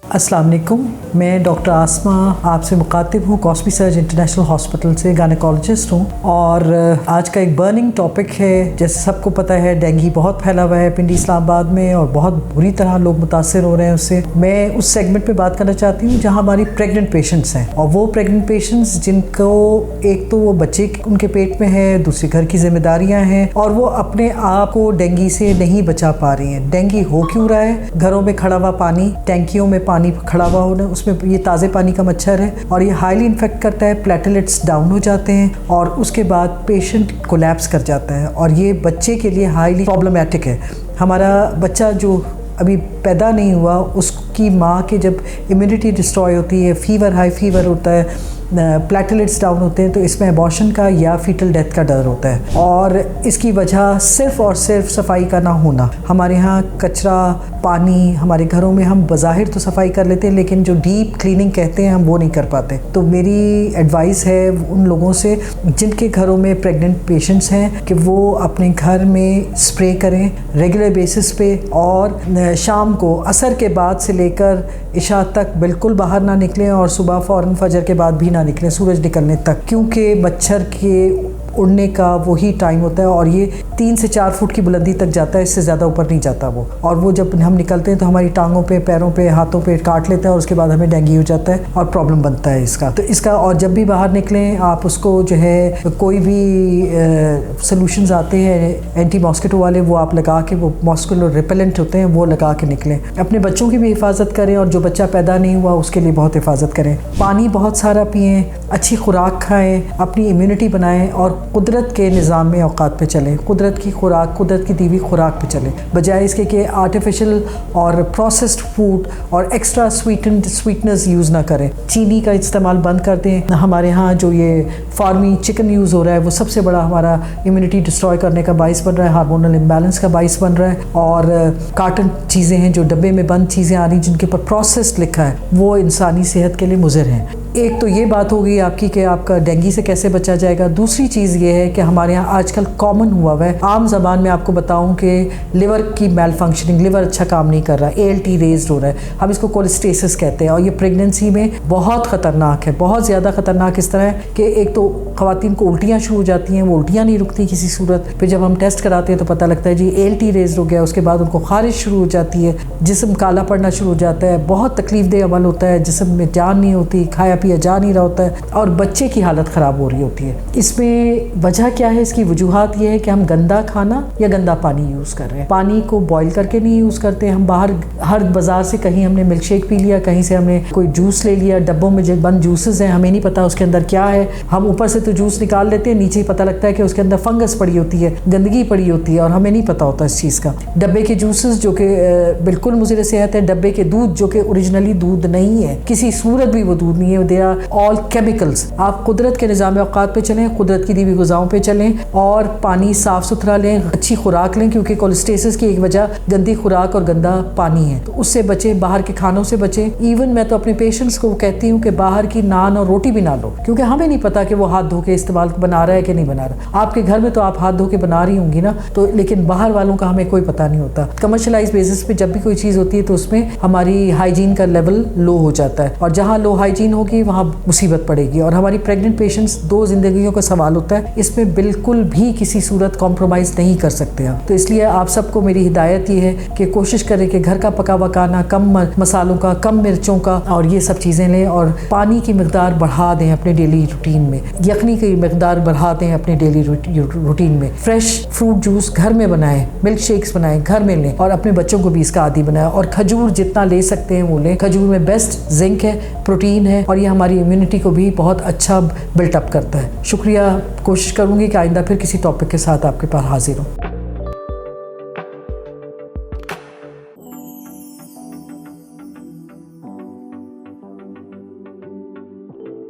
अस्सलाम वालेकुम, मैं डॉक्टर आसमा आपसे मुखातिब हूँ। कॉस्बी सर्ज इंटरनेशनल हॉस्पिटल से गायनेकोलॉजिस्ट हूँ और आज का एक बर्निंग टॉपिक है। जैसे सबको पता है, डेंगू बहुत फैला हुआ है पिंडी इस्लामाबाद में और बहुत बुरी तरह लोग मुतासर हो रहे हैं उससे। मैं उस सेगमेंट में बात करना चाहती हूँ जहाँ हमारी प्रेग्नेंट पेशेंट्स हैं, और वो प्रेग्नेंट पेशेंट्स जिनको एक तो वो बच्चे उनके पेट में है, दूसरी घर की जिम्मेदारियाँ हैं और वो अपने आप को डेंगू से नहीं बचा पा रही हैं। डेंगू हो क्यों रहा है? घरों में खड़ा हुआ पानी, टैंकियों में पानी खड़ा हुआ होना, उसमें ये ताज़े पानी का मच्छर है और ये हाईली इन्फेक्ट करता है। प्लेटलेट्स डाउन हो जाते हैं और उसके बाद पेशेंट कोलैप्स कर जाता है और ये बच्चे के लिए हाईली प्रॉब्लमेटिक है। हमारा बच्चा जो अभी पैदा नहीं हुआ, उसकी माँ के जब इम्यूनिटी डिस्ट्रॉय होती है, फीवर, हाई फीवर होता है, प्लेटलेट्स डाउन होते हैं, तो इसमें अबॉर्शन का या फीटल डेथ का डर होता है। और इसकी वजह सिर्फ़ और सिर्फ सफाई का ना होना। हमारे यहाँ कचरा, पानी, हमारे घरों में हम बज़ाहिर तो सफाई कर लेते हैं लेकिन जो डीप क्लीनिंग कहते हैं हम वो नहीं कर पाते। तो मेरी एडवाइस है उन लोगों से जिनके घरों में प्रेग्नेंट पेशेंट्स हैं कि वो अपने घर में स्प्रे करें रेगुलर बेसिस पे, और शाम को असर के बाद से लेकर इशा तक बिल्कुल बाहर ना निकलें और सुबह फ़ौरन फजर के बाद भी ना निकलें सूरज निकलने तक, क्योंकि मच्छर के उड़ने का वही टाइम होता है और ये 3 से 4 फुट की बुलंदी तक जाता है, इससे ज़्यादा ऊपर नहीं जाता वो। और वो जब हम निकलते हैं तो हमारी टांगों पे, पैरों पे, हाथों पे काट लेता है और उसके बाद हमें डेंगू हो जाता है और प्रॉब्लम बनता है इसका। तो इसका, और जब भी बाहर निकलें आप उसको जो है कोई भी सॉल्यूशंस आते हैं एंटी मॉस्किटो वाले, वो आप लगा के, वो मॉस्किटो रिपेलेंट होते हैं, वो लगा के निकलें। अपने बच्चों की भी हिफाजत करें और जो बच्चा पैदा नहीं हुआ उसके लिए बहुत हिफाजत करें। पानी बहुत सारा पिएँ, अच्छी खुराक खाएँ, अपनी इम्यूनिटी बनाएँ और कुदरत के निज़ाम में औकात पे चलें। कुदरत की खुराक, कुदरत की दी हुई खुराक पे चलें, बजाय इसके कि आर्टिफिशियल और प्रोसेस्ड फूड और एक्स्ट्रा स्वीटनर्स यूज़ ना करें। चीनी का इस्तेमाल बंद कर दें। हमारे यहाँ जो ये फार्मी चिकन यूज़ हो रहा है वो सबसे बड़ा हमारा इम्यूनिटी डिस्ट्रॉय करने का बाइस बन रहा है, हार्मोनल इम्बैलेंस का बाइस बन रहा है। और कार्टन चीज़ें हैं, जो डब्बे में बंद चीज़ें आ रही जिनके ऊपर प्रोसेस्ड लिखा है, वो इंसानी सेहत के लिए मुज़र हैं। एक तो ये बात होगी आपकी कि आपका डेंगू से कैसे बचा जाएगा। दूसरी चीज़ ये है कि हमारे यहाँ आजकल कॉमन हुआ हुआ है, आम ज़बान में आपको बताऊं कि लिवर की मेल फंक्शनिंग, लिवर अच्छा काम नहीं कर रहा, ALT रेज्ड हो रहा है, हम इसको कोलेस्टेसिस कहते हैं। और ये प्रेगनेंसी में बहुत ख़तरनाक है, बहुत ज़्यादा ख़तरनाक इस तरह है कि एक तो ख़वातीन को उल्टियाँ शुरू हो जाती हैं, वो उल्टियाँ नहीं रुकती किसी सूरत। फिर जब हम टेस्ट कराते हैं तो पता लगता है जी ALT रेज्ड हो गया। उसके बाद उनको खारिश शुरू हो जाती है, जिस्म काला पड़ना शुरू हो जाता है, बहुत तकलीफ़देह अमल होता है, जिस्म में जान नहीं होती, खाया पिया जा नहीं रहा होता है और बच्चे की हालत ख़राब हो रही होती है। इसमें वजह क्या है? इसकी वजूहात ये है कि हम गंदा खाना या गंदा पानी यूज़ कर रहे हैं। पानी को बॉयल करके नहीं यूज़ करते। हम बाहर हर बाज़ार से कहीं हमने मिल्क शेक पी लिया, कहीं से हमने कोई जूस ले लिया, डब्बों में जो बंद जूसेस हैं, हमें नहीं पता उसके अंदर क्या है। हम ऊपर से तो जूस निकाल लेते हैं, नीचे ही पता लगता है कि उसके अंदर फंगस पड़ी होती है, गंदगी पड़ी होती है और हमें नहीं पता होता इस चीज़ का। डब्बे के जूसेस जो कि बिल्कुल मुज़र सेहत है, डब्बे के दूध जो कि ओरिजिनली दूध नहीं है, किसी सूरत भी वो दूध नहीं है, दे आर ऑल केमिकल्स। आप कुदरत के निज़ाम औकात पे चलें, कुदरत की दी हुई ग़िज़ाओं पे चलें और पानी साफ़ सुथरा लें, अच्छी खुराक लें, क्योंकि कोलेस्टेसिस की एक वजह गंदी खुराक और गंदा पानी है, तो उससे बचें। बाहर के खानों से बचें। इवन मैं तो अपने पेशेंट्स को कहती हूँ कि बाहर की नान और रोटी भी ना लो, क्योंकि हमें नहीं पता कि वो हाथ धो के इस्तेमाल बना रहा है कि नहीं बना रहा। आपके घर में तो आप हाथ धो के बना रही होंगी ना, तो लेकिन बाहर वालों का हमें कोई पता नहीं होता। कमर्शलाइज बेसिस पे जब भी कोई चीज़ होती है तो उसमें हमारी हाइजीन का लेवल लो हो जाता है और जहाँ लो हाइजीन होगी वहाँ मुसीबत पड़ेगी। और हमारी प्रेग्नेंट पेशेंट्स, 2 ज़िंदगियों का सवाल होता है, इसमें बिल्कुल भी किसी सूरत कॉम्प्रोमाइज़ नहीं कर सकते हम। तो इसलिए आप सबको मेरी हिदायत ये है कि कोशिश करें कि घर का पका हुआ खाना, कम मसालों का, कम मिर्चों का और ये सब चीज़ें लें और पानी की मिकदार बढ़ा दें अपने डेली रूटीन में। यखनी की मिकदार बढ़ा दें अपने डेली रूटीन में। फ्रेश फ्रूट जूस घर में बनाएं, मिल्क शेक्स बनाएं, घर में लें और अपने बच्चों को भी इसका आदी बनाएं। और खजूर जितना ले सकते हैं वो लें। खजूर में बेस्ट जिंक है, प्रोटीन है और ये हमारी इम्यूनिटी को भी बहुत अच्छा बिल्टअप करता है। शुक्रिया। कोशिश करूँगी कि आइंदा फिर किसी टॉपिक के साथ आपके पास हाजिर हूँ।